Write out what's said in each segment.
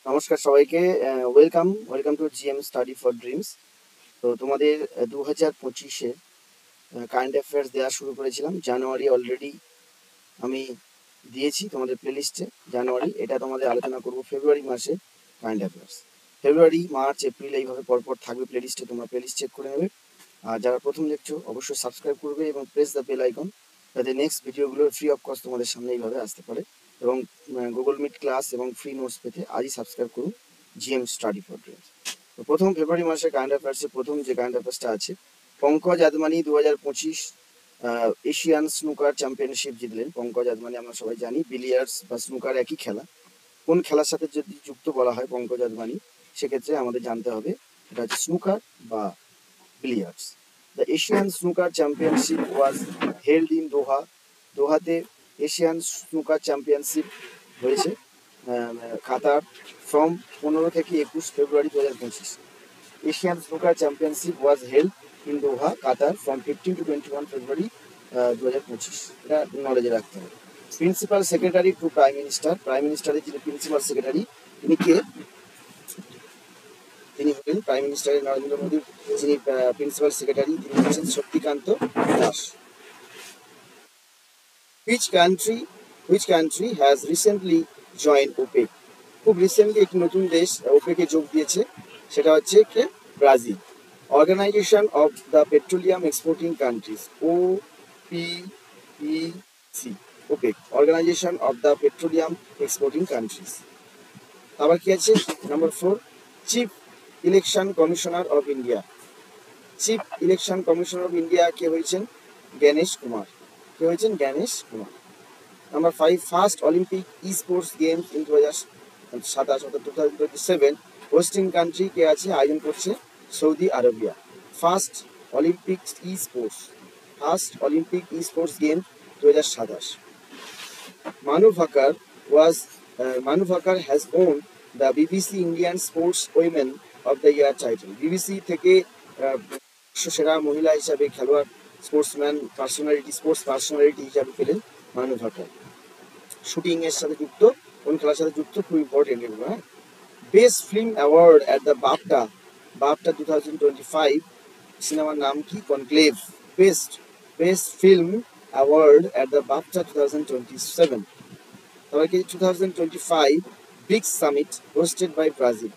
নমস্কার সবাইকে। Welcome to GM study for dreams. তো তোমাদের 2025-এ কারেন্ট অ্যাফেয়ার্স দেওয়া শুরু করেছিলাম। জানুয়ারি অলরেডি আমি দিয়েছি তোমাদের প্লেলিস্টে। জানুয়ারি এটা তোমাদের আলোচনা করব ফেব্রুয়ারি মাসে কারেন্ট অ্যাফেয়ার্স। ফেব্রুয়ারি, মার্চ, এপ্রিল এইভাবে পরপর থাকবে প্লেলিস্টে, তোমরা প্লেলিস্ট চেক করে নেবে। আর যারা প্রথম দেখছো অবশ্যই সাবস্ক্রাইব করবে এবং প্রেস দ্য বেল আইকন, যাতে নেক্সট ভিডিওগুলো ফ্রি অফ কস্ট তোমাদের সামনে এইভাবে আসতে পারে। এবং গুগল মিট ক্লাস এবং ফ্রি নোটস পেতে আজই সাবস্ক্রাইব করুন জিএম স্টাডি ফর ড্রিমস। তো প্রথম ফেব্রুয়ারি মাসে কারেন্ট অ্যাফেয়ার্সে প্রথম যে কারেন্ট অ্যাফেয়ার্সটা আছে, Pankaj Advani 2025 Asian snooker championship জিতলেন। পঙ্কজ আদবানি আমরা সবাই জানি বিলিয়ার্ডস বা স্নুকার একই খেলা। কোন খেলার সাথে যদি যুক্ত বলা হয় পঙ্কজ আদবানি, সেক্ষেত্রে আমাদের জানতে হবে এটা হচ্ছে স্নুকার বা billiards. The Asian Snooker Championship was held in Doha. দোহাতে এশিয়ান স্নুকার চ্যাম্পিয়নশিপ হয়েছে কাতার ফ্রম 15 থেকে 21 ফেব্রুয়ারি 2025। Asian snooker championship was held in Doha Qatar from 15 to 21 ফেব্রুয়ারি 2025। এটা নলেজে রাখতে হবে। প্রিন্সিপাল সেক্রেটারি টু প্রাইম মিনিস্টারের যিনি প্রিন্সিপাল সেক্রেটারি, তিনি কে? তিনি হলেন প্রাইম মিনিস্টারের নরেন্দ্র মোদীর যিনি প্রিন্সিপাল সেক্রেটারি, তিনি হচ্ছেন Shaktikanta Das. Which country has recently join OPEC? খুব রিসেন্টলি একটি নতুন দেশ ওপেকে যোগ দিয়েছে, সেটা হচ্ছে কে? Brazil. Organisation of the petroleum exporting countries, OPEC, OPEC organisation of the petroleum exporting countries. আবার কি আছে? Number 4, chief election commissioner of India. Chief election commissioner of India কে হয়েছেন? জ্ঞানেশ কুমার। কে হয়েছেন? Gyanesh Kumar. Number 5, first Olympic esports games in 2027 অর্থাৎ 2027 hosting country কে আছে? আয়োজন করছে Saudi Arabia. First Olympic E sports game 2027। Manu Bhakkar has won the BBC Indian Sports Women of the Year title. BBC থেকে সেরা মহিলা হিসাবে খেলোয়াড়, স্পোর্টস পার্সোনালিটি হিসাবে পেলেন মানু ভাকার। শুটিং এর সাথে যুক্ত, কোন খেলার সাথে যুক্ত, খুব ইম্পর্টেন্ট এগুলো। হ্যাঁ, best film award at the BAFTA 2025 সিনেমার নাম কি? Conclave. Best film award at the BAFTA 2027। তবে কি 2025 BRICS summit hosted by Brazil.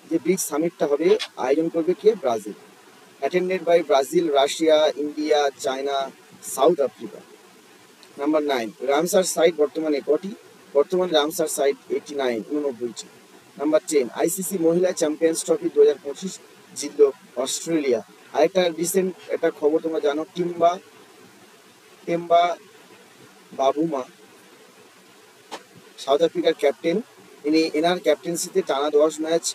যে ব্রিক্স সামিটটা হবে আয়োজন করবে কে? Brazil. Attended by Brazil, Russia, India, China, South Africa. Number 9, Ramsar site বর্তমানে কটি? বর্তমানে রামসার সাইট 89টি। নাম্বার 10, আইসিসি মহিলা চ্যাম্পিয়ন্স ট্রফি 2025 জিতল অস্ট্রেলিয়া। আরেকটা রিসেন্ট একটা খবর তোমরা জানো, টেম্বা বাবুমা সাউথ আফ্রিকার ক্যাপ্টেন। এনার ক্যাপ্টেন্সিতে টানা 10 ম্যাচ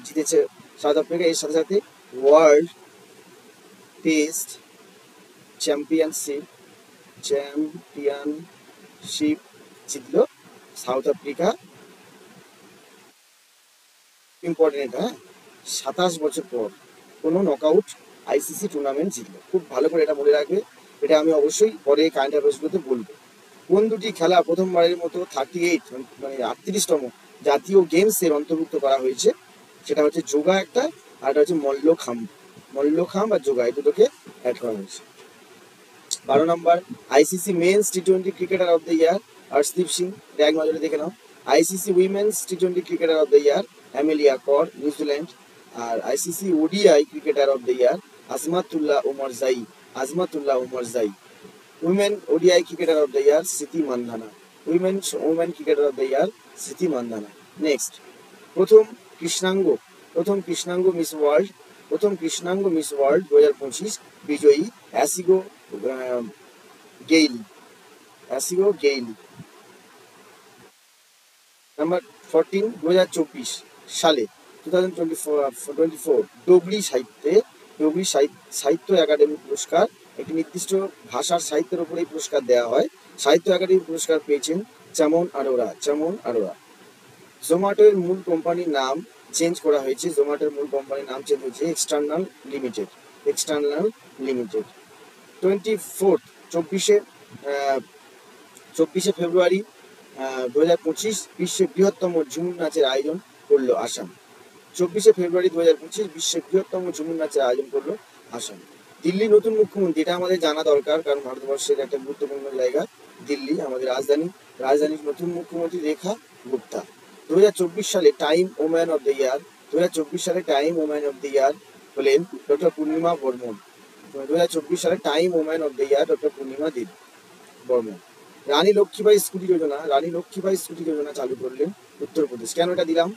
জিতেছে সাউথ আফ্রিকা। এর সাথে সাথে ওয়ার্ল্ড টেস্ট চ্যাম্পিয়নশিপ জিতল সাউথ আফ্রিকা। ইম্পর্টেন্ট, হ্যাঁ, 27 বছর পর কোনো নকআউট আইসিসি টুর্নামেন্ট জিতল। খুব ভালো করে এটা মনে রাখবে, এটা আমি অবশ্যই পরে কারেন্ট অ্যাফেয়ার্সগুলোতে বলবো। কোন দুটি খেলা প্রথমবারের মতো 38তম জাতীয় গেমসের অন্তর্ভুক্ত করা হয়েছে? সেটা হচ্ছে যোগা একটা, আর এটা হচ্ছে মল্লখাম্ব আর যোগা, এই দুটোকে অ্যাড করা হয়েছে। 12 নম্বর, আইসিসি মেন্স টি20 cricketer of the year Harshdeep Singh, এক নজরে দেখে নাও। আইসিসি উইমেন্স টি20 cricketer of the year Amelia Kerr, New Zealand. আর ICC ODI cricketer of the year Azmatullah Omarzai. Women ODI cricketer of the year Smriti Mandhana. Women cricketer of the year Smriti Mandhana. Next, প্রথম কৃষ্ণাঙ্গ miss world 2025 বিজয়ী অ্যাসিগো gaily. Number 14, 2024 সালে 2024 ডোগরি সাহিত্য academy পুরস্কার, একটি নির্দিষ্ট ভাষার সাহিত্যের উপর এই পুরস্কার দেওয়া হয়। সাহিত্য একাডেমি পুরস্কার পেয়েছেন চামন আরোরা। জোম্যাটোর মূল কোম্পানির নাম চেঞ্জ করা হয়েছে। External limited. 24 24 ফেব্রুয়ারি 2025 বিশ্বের বৃহত্তম ঝুমুর নাচের আয়োজন করলো আসাম। 24শে ফেব্রুয়ারি 2025 বিশ্বের বৃহত্তম ঝুমুর নাচের আয়োজন করলো আসাম। দিল্লি নতুন মুখ্যমন্ত্রী, এটা আমাদের জানা দরকার, কারণ ভারতবর্ষের একটা গুরুত্বপূর্ণ জায়গা দিল্লি, আমাদের রাজধানীর নতুন মুখ্যমন্ত্রী রেখা গুপ্তা। 2024 সালে time woman of the year 2024 সালে time woman of the year হলেন ডক্টর পূর্ণিমা বর্মন। 2024 সালে time woman of the year doctor Purnima Devi Barman. Rani Lakshmibai scooty যোজনা চালু করলেন উত্তরপ্রদেশ। কেন এটা দিলাম?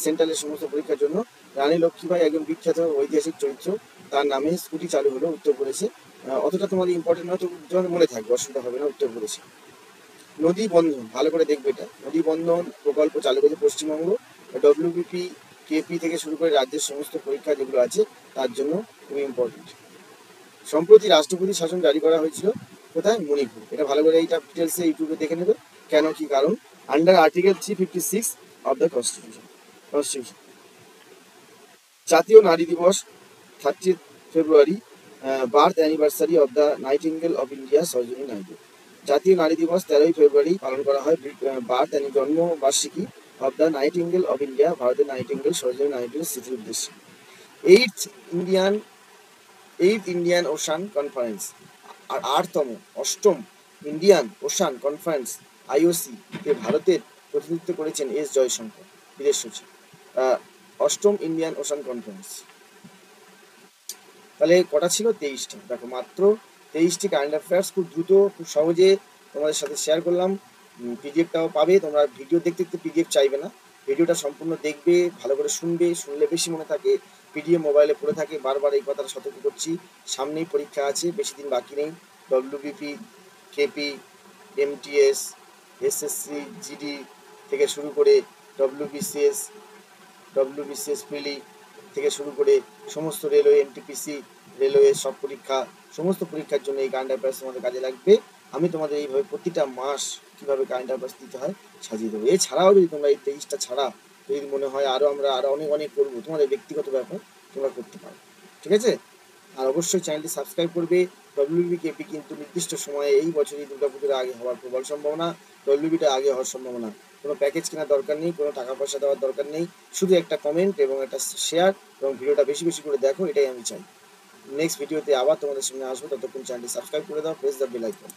সেন্ট্রালের সমস্ত পরীক্ষার জন্য। রানী লক্ষ্মীবাই একজন বিখ্যাত ঐতিহাসিক চরিত্র, তার নামে স্কুটি চালু হলো উত্তরপ্রদেশে। অতটা তোমাদের ইম্পর্টেন্ট নয়, তো তোমাদের মনে থাকবে, অসুবিধা হবে না। উত্তরপ্রদেশে নদী বন্ধন, ভালো করে দেখবে, এটা নদী বন্ধন প্রকল্প চালু করেছে পশ্চিমবঙ্গ। ডব্লিউবিপি কেপি থেকে শুরু করে রাজ্যের সমস্ত পরীক্ষা যেগুলো আছে তার জন্য খুবই ইম্পর্টেন্ট। সম্প্রতি রাষ্ট্রপতি শাসন জারি করা হয়েছিল কোথায়? মণিপুর। এটা ভালো করে এইটা ডিটেলসে ইউটিউবে দেখে নেবে কেন কি কারণ। Under article 356 of the constitution. জাতীয় নারী দিবস 30 ফেব্রুয়ারি, birth anniversary of the Nightingale of India Sarojini Naidu. জাতীয় নারী দিবস 13 ফেব্রুয়ারি পালন করা হয়, জন্মবার্ষিকী of the Nightingale of India, ভারতের নাইটিঙ্গেল সরোজিনী নাইডুর স্মৃতির উদ্দেশ্যে। এইট ইন্ডিয়ান ওশান কনফারেন্স, আর অষ্টম ইন্ডিয়ান ওশান কনফারেন্স IOC তে ভারতের প্রতিনিধিত্ব করেছেন এস জয়শঙ্কর, বিদেশ সচিব। অষ্টম ইন্ডিয়ান ওশান কনফারেন্স। তাহলে কটা ছিল? 23টা। দেখো, মাত্র 23টি কারেন্ট অ্যাফেয়ার্স, খুব দ্রুত খুব সহজে তোমাদের সাথে শেয়ার করলাম। পিডিএফটাও পাবে, তোমরা ভিডিও দেখতে দেখতে পিডিএফ চাইবে না, ভিডিওটা সম্পূর্ণ দেখবে, ভালো করে শুনবে, শুনলে বেশি মনে থাকে। পিডিএফ মোবাইলে পড়ে থাকে, বারবার এই কথাটা সতর্ক করছি। সামনেই পরীক্ষা আছে, বেশি দিন বাকি নেই। WBP, KP, MTS, SSC, GD থেকে শুরু করে ডব্লিউবিসিএস প্রিলি থেকে শুরু করে সমস্ত রেলওয়ে, NTPC রেলওয়ে সব পরীক্ষা, সমস্ত পরীক্ষার জন্য এই কারেন্ট অ্যাফেয়ার্স তোমাদের কাজে লাগবে। আমি তোমাদের এইভাবে প্রতিটা মাস কীভাবে কারেন্ট অ্যাফেয়ার্স দিতে হয় সাজিয়ে দেবো। এছাড়াও যদি তোমরা এই 23টা ছাড়া যদি মনে হয় আমরা আরও অনেক করবো, তোমাদের ব্যক্তিগত ব্যাপার, তোমরা করতে পারো, ঠিক আছে? আর অবশ্যই চ্যানেলটি সাবস্ক্রাইব করবে। ডব্লিউবিকেপি কিন্তু নির্দিষ্ট সময়ে এই বছরই দুর্গাপুজোর আগে হওয়ার প্রবল সম্ভাবনা, ডব্লিউবিটা আগে হওয়ার সম্ভাবনা। কোনো প্যাকেজ কেনার দরকার নেই, কোনো টাকা পয়সা দেওয়ার দরকার নেই, শুধু একটা কমেন্ট এবং একটা শেয়ার এবং ভিডিওটা বেশি বেশি করে দেখো, এটাই আমি চাই। নেক্সট ভিডিওতে আবার তোমাদের সামনে আসবো, ততক্ষণ চ্যানেলটি সাবস্ক্রাইব করে দাও, প্রেস দ্য বেল আইকন।